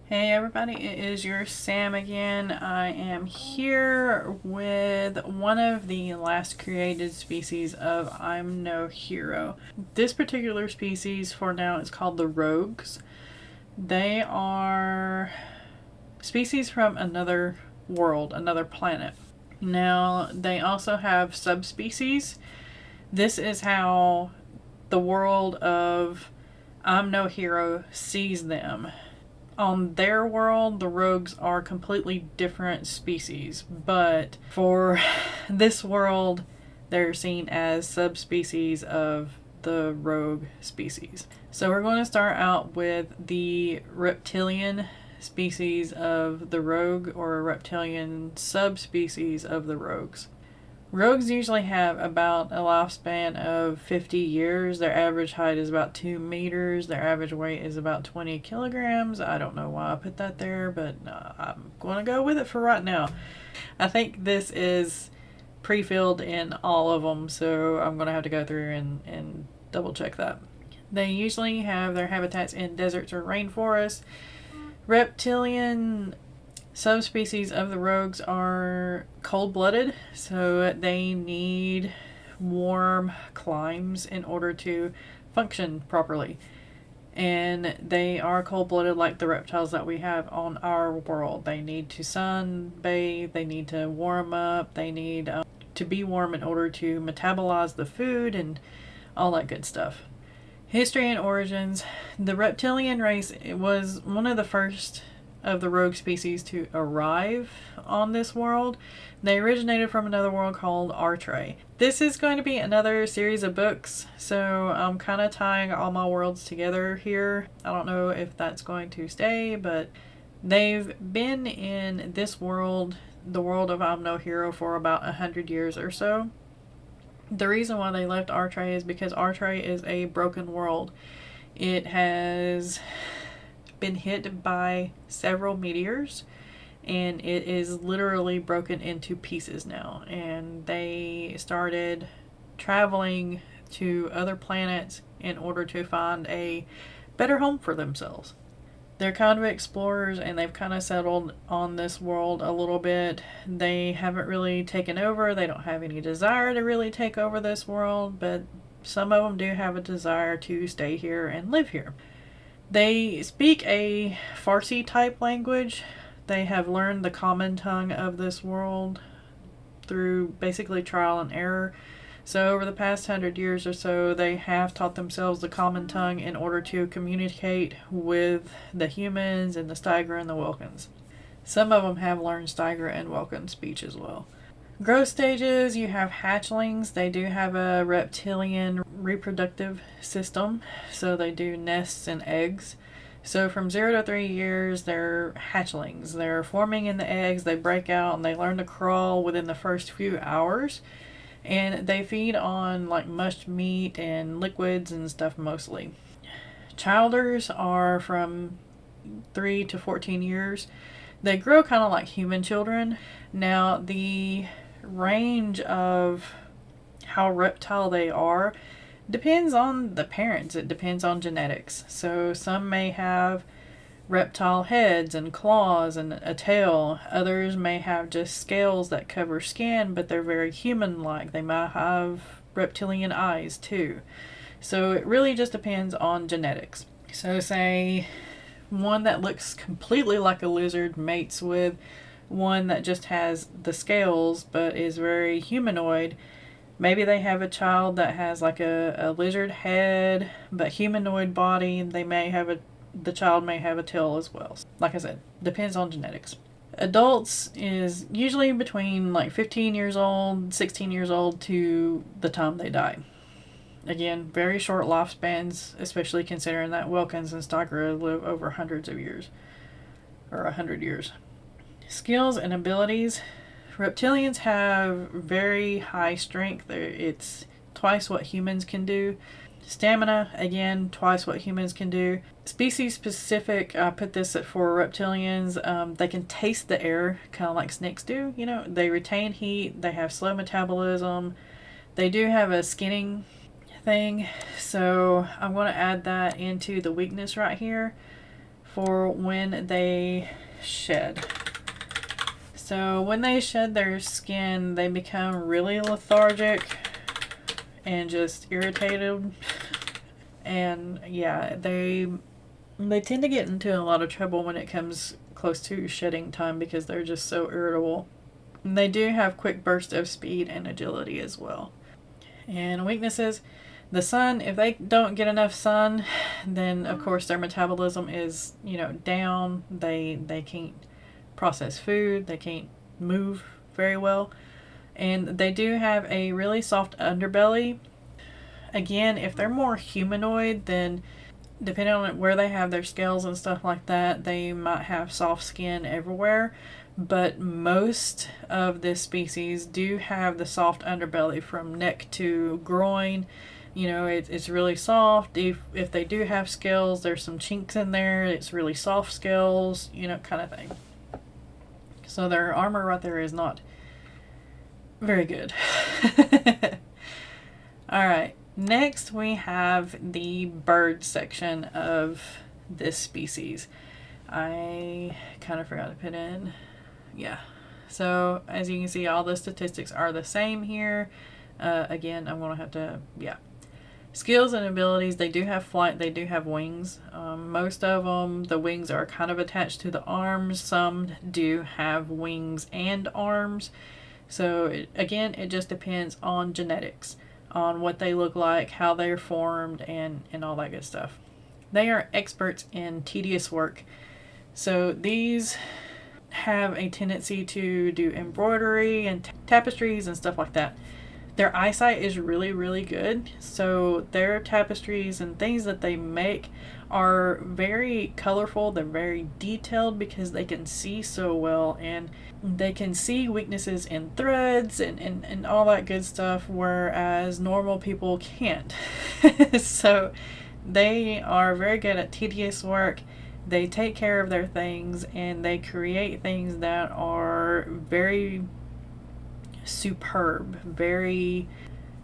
Hey everybody, it is your Sam again. I am here with one of the last created species of I'm No Hero. This particular species for now is called the rogues. They are species from another world, another planet. Now, they also have subspecies. This is how the world of I'm No Hero sees them. On their world, the rogues are completely different species, but for this world, they're seen as subspecies of the rogue species. So we're going to start out with the reptilian species of the rogue, or reptilian subspecies of the rogues. Rogues usually have about a lifespan of 50 years. Their average height is about 2 meters. Their average weight is about 20 kilograms. I don't know why I put that there, but I'm going to go with it for right now. I think this is pre-filled in all of them, so I'm going to have to go through and double check that. They usually have their habitats in deserts or rainforests. Reptilian subspecies of the rogues are cold-blooded, so they need warm climes in order to function properly. And they are cold-blooded like the reptiles that we have on our world. They need to sunbathe, they need to warm up, they need to be warm in order to metabolize the food and all that good stuff. History and origins. The reptilian race was one of the first of the rogue species to arrive on this world. They originated from another world called Artre. This is going to be another series of books, so I'm kind of tying all my worlds together here. I don't know if that's going to stay, but they've been in this world, the world of I'm No Hero, for about 100 years or so. The reason why they left Artre is because Artre is a broken world. It has been hit by several meteors, and it is literally broken into pieces now, and they started traveling to other planets in order to find a better home for themselves. They're kind of explorers, and they've kind of settled on this world a little bit. They haven't really taken over. They don't have any desire to really take over this world, but some of them do have a desire to stay here and live here. They speak a Farsi type language. They have learned the common tongue of this world through basically trial and error. So over the past 100 years or so, they have taught themselves the common tongue in order to communicate with the humans and the Steiger and the Wilkins. Some of them have learned Steiger and Wilkins speech as well. Growth stages, you have hatchlings. They do have a reptilian reproductive system, so they do nests and eggs. So from 0 to 3 years, they're hatchlings. They're forming in the eggs, they break out, and they learn to crawl within the first few hours. And they feed on like mushed meat and liquids and stuff mostly. Childers are from 3 to 14 years. They grow kind of like human children. Now, the range of how reptile they are depends on the parents. It depends on genetics. So some may have reptile heads and claws and a tail. Others may have just scales that cover skin, but they're very human-like. They might have reptilian eyes too. So it really just depends on genetics. So say one that looks completely like a lizard mates with one that just has the scales but is very humanoid. Maybe they have a child that has like a lizard head but humanoid body. The child may have a tail as well. Like I said, depends on genetics. Adults is usually between like 15 years old, 16 years old to the time they die. Again, very short lifespans, especially considering that Wilkins and Steiger live over hundreds of years, or 100 years. Skills and abilities. Reptilians have very high strength. It's twice what humans can do. Stamina, again, twice what humans can do. Species specific, I put this at for reptilians. They can taste the air, kind of like snakes do. You know, they retain heat. They have slow metabolism. They do have a skinning thing, so I'm going to add that into the weakness right here for when they shed. So when they shed their skin, they become really lethargic and just irritated. And yeah, they tend to get into a lot of trouble when it comes close to shedding time because they're just so irritable. And they do have quick bursts of speed and agility as well. And weaknesses, the sun, if they don't get enough sun, then of course their metabolism is, down. They can't process food, they can't move very well. And they do have a really soft underbelly. Again, if they're more humanoid, then depending on where they have their scales and stuff like that, they might have soft skin everywhere. But most of this species do have the soft underbelly from neck to groin. It's really soft. If they do have scales, there's some chinks in there. It's really soft scales, kind of thing. So their armor right there is not very good. Alright, next we have the bird section of this species. I kind of forgot to put in, so as you can see, all the statistics are the same here. Again, I'm going to have to, skills and abilities, they do have flight, they do have wings. Most of them, the wings are kind of attached to the arms. Some do have wings and arms. So it just depends on genetics, on what they look like, how they're formed, and all that good stuff. They are experts in tedious work. So these have a tendency to do embroidery and tapestries and stuff like that. Their eyesight is really, really good. So their tapestries and things that they make are very colorful. They're very detailed because they can see so well, and they can see weaknesses in threads and all that good stuff, whereas normal people can't. So they are very good at tedious work. They take care of their things, and they create things that are very superb.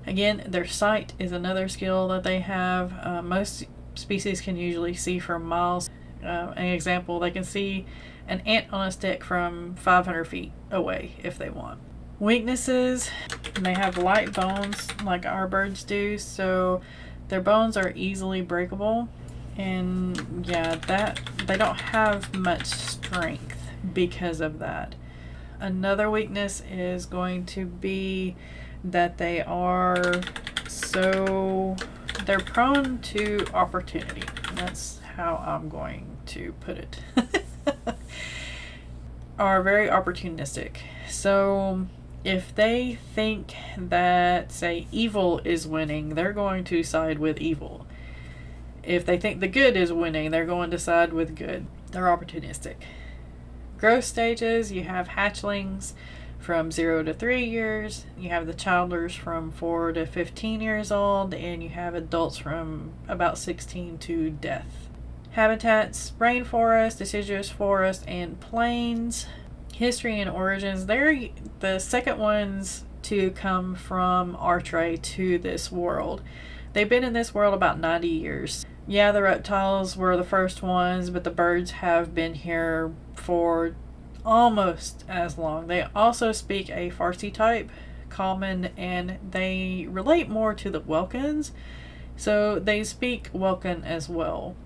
Again, their sight is another skill that they have. Most species can usually see for miles. An example, they can see an ant on a stick from 500 feet away if they want. Weaknesses, they have light bones like our birds do, so their bones are easily breakable. And that they don't have much strength because of that. Another weakness is going to be that they're prone to opportunity. That's how I'm going to put it. Are very opportunistic. So if they think that, say, evil is winning, they're going to side with evil. If they think the good is winning, they're going to side with good. They're opportunistic. Growth stages, you have hatchlings from 0 to 3 years, you have the childers from 4 to 15 years old, and you have adults from about 16 to death. Habitats, rainforest, deciduous forest, and plains. History and origins, they're the second ones to come from Artray to this world. They've been in this world about 90 years. Yeah, the reptiles were the first ones, but the birds have been here for almost as long. They also speak a Farsi type, common, and they relate more to the Welkans, so they speak Welkan as well.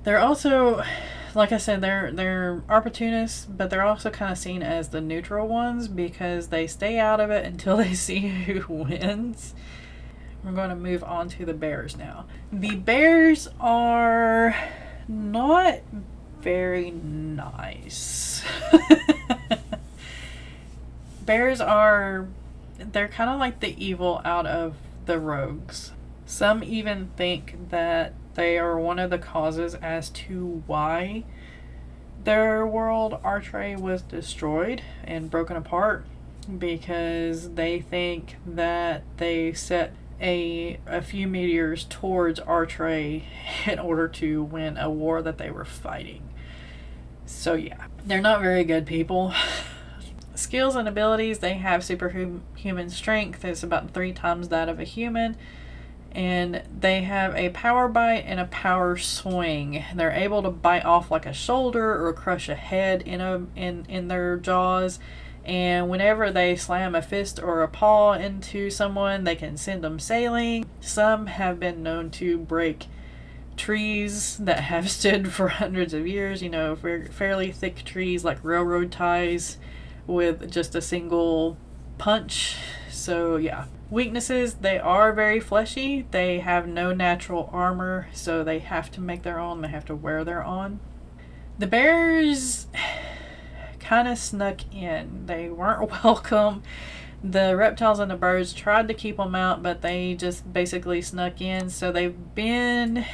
They're also, like I said, they're opportunists, but they're also kind of seen as the neutral ones because they stay out of it until they see who wins. We're going to move on to the bears now. The bears are not very nice. Bears they're kind of like the evil out of the rogues. Some even think that they are one of the causes as to why their world Artray was destroyed and broken apart, because they think that they set a few meteors towards Artray in order to win a war that they were fighting. So yeah, they're not very good people. Skills and abilities, they have superhuman strength. It's about 3 times that of a human. And they have a power bite and a power swing. They're able to bite off like a shoulder or crush a head in their jaws. And whenever they slam a fist or a paw into someone, they can send them sailing. Some have been known to break trees that have stood for hundreds of years, you know, fairly thick trees like railroad ties with just a single punch. So yeah. Weaknesses, they are very fleshy. They have no natural armor, so they have to make their own. They have to wear their own. The bears kind of snuck in. They weren't welcome. The reptiles and the birds tried to keep them out, but they just basically snuck in. So they've been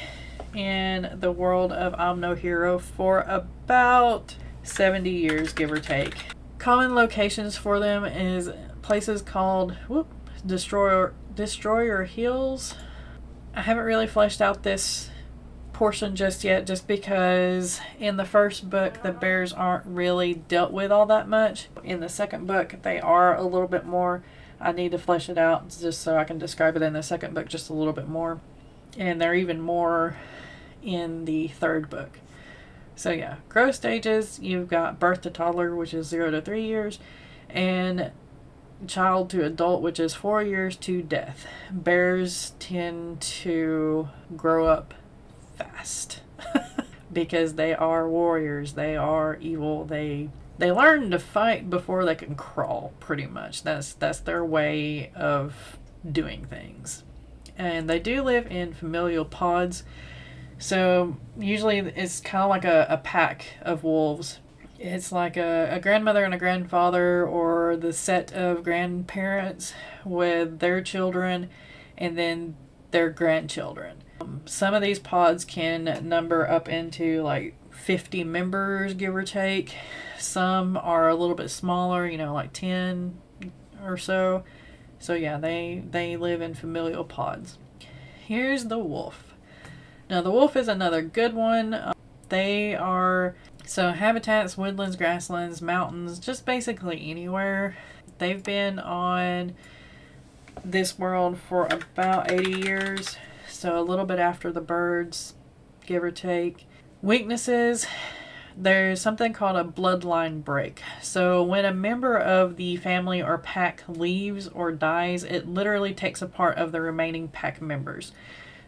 in the world of I'm No Hero for about 70 years, give or take. Common locations for them is places called Destroyer Hills. I haven't really fleshed out this portion just yet, just because in the first book the bears aren't really dealt with all that much. In the second book they are a little bit more. I need to flesh it out just so I can describe it in the second book just a little bit more, and they're even more in the third book. So yeah, growth stages, you've got birth to toddler, which is 0 to 3 years, and child to adult, which is 4 years to death. Bears tend to grow up fast because they are warriors. They are evil. They learn to fight before they can crawl, pretty much. That's their way of doing things. And they do live in familial pods. So usually it's kind of like a pack of wolves. It's like a grandmother and a grandfather, or the set of grandparents with their children and then their grandchildren. Some of these pods can number up into like 50 members, give or take. Some are a little bit smaller, you know, like 10 or so. So yeah, they live in familial pods. Here's the wolf. Now the wolf is another good one. They are habitats, woodlands, grasslands, mountains, just basically anywhere. They've been on this world for about 80 years, so a little bit after the birds, give or take. Weaknesses, there's something called a bloodline break. So when a member of the family or pack leaves or dies, it literally takes a part of the remaining pack members.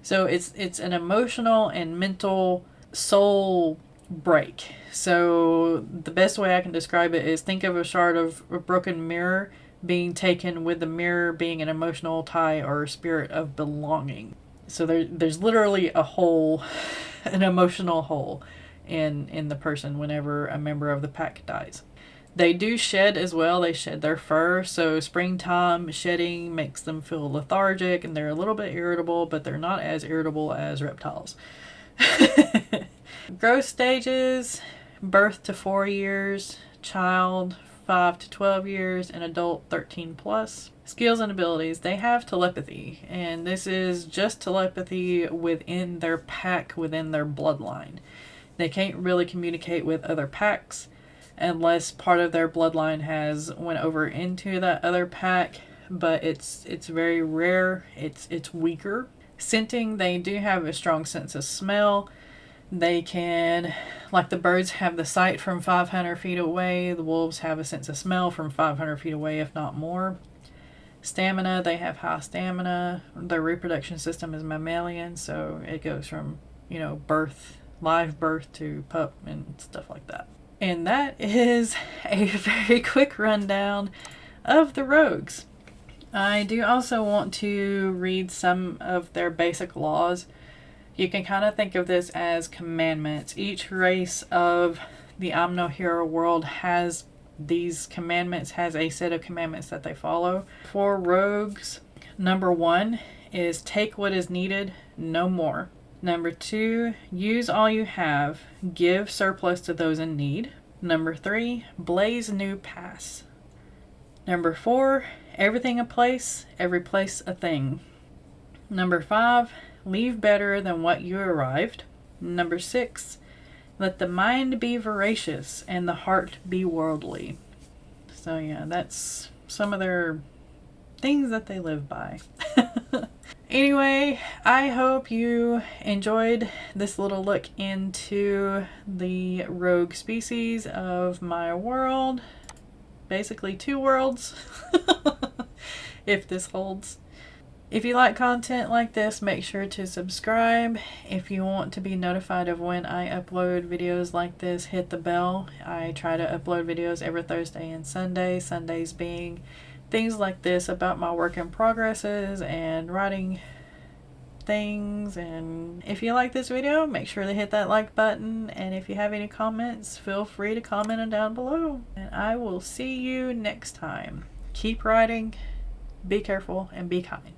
So it's an emotional and mental soul break. So the best way I can describe it is, think of a shard of a broken mirror being taken, with the mirror being an emotional tie or spirit of belonging. So there's literally a hole, an emotional hole in the person whenever a member of the pack dies. They do shed as well. They shed their fur. So springtime shedding makes them feel lethargic and they're a little bit irritable, but they're not as irritable as reptiles. Growth stages, birth to 4 years, child 5 to 12 years, and adult 13 plus. Skills and abilities, they have telepathy, and this is just telepathy within their pack, within their bloodline. They can't really communicate with other packs unless part of their bloodline has went over into that other pack, but it's very rare. It's weaker. Scenting, they do have a strong sense of smell. They can, like the birds have the sight from 500 feet away, the wolves have a sense of smell from 500 feet away, if not more. Stamina, they have high stamina. Their reproduction system is mammalian, so it goes from, you know, birth, live birth to pup and stuff like that. And that is a very quick rundown of the rogues. I do also want to read some of their basic laws. You can kind of think of this as commandments. Each race of the I'm No Hero world has these commandments, has a set of commandments that they follow. For rogues, number 1 is take what is needed, no more. Number 2, use all you have, give surplus to those in need. Number 3, blaze new paths. Number 4, everything a place, every place a thing. Number 5, leave better than what you arrived. Number 6, let the mind be voracious and the heart be worldly. So yeah, that's some of their things that they live by. Anyway, I hope you enjoyed this little look into the rogue species of my world. Basically 2 worlds, if this holds. If you like content like this, make sure to subscribe. If you want to be notified of when I upload videos like this, hit the bell. I try to upload videos every Thursday and Sunday. Sundays being things like this about my work in progresses and writing things. And if you like this video, make sure to hit that like button, and if you have any comments, feel free to comment them down below, and I will see you next time. Keep writing, be careful, and be kind.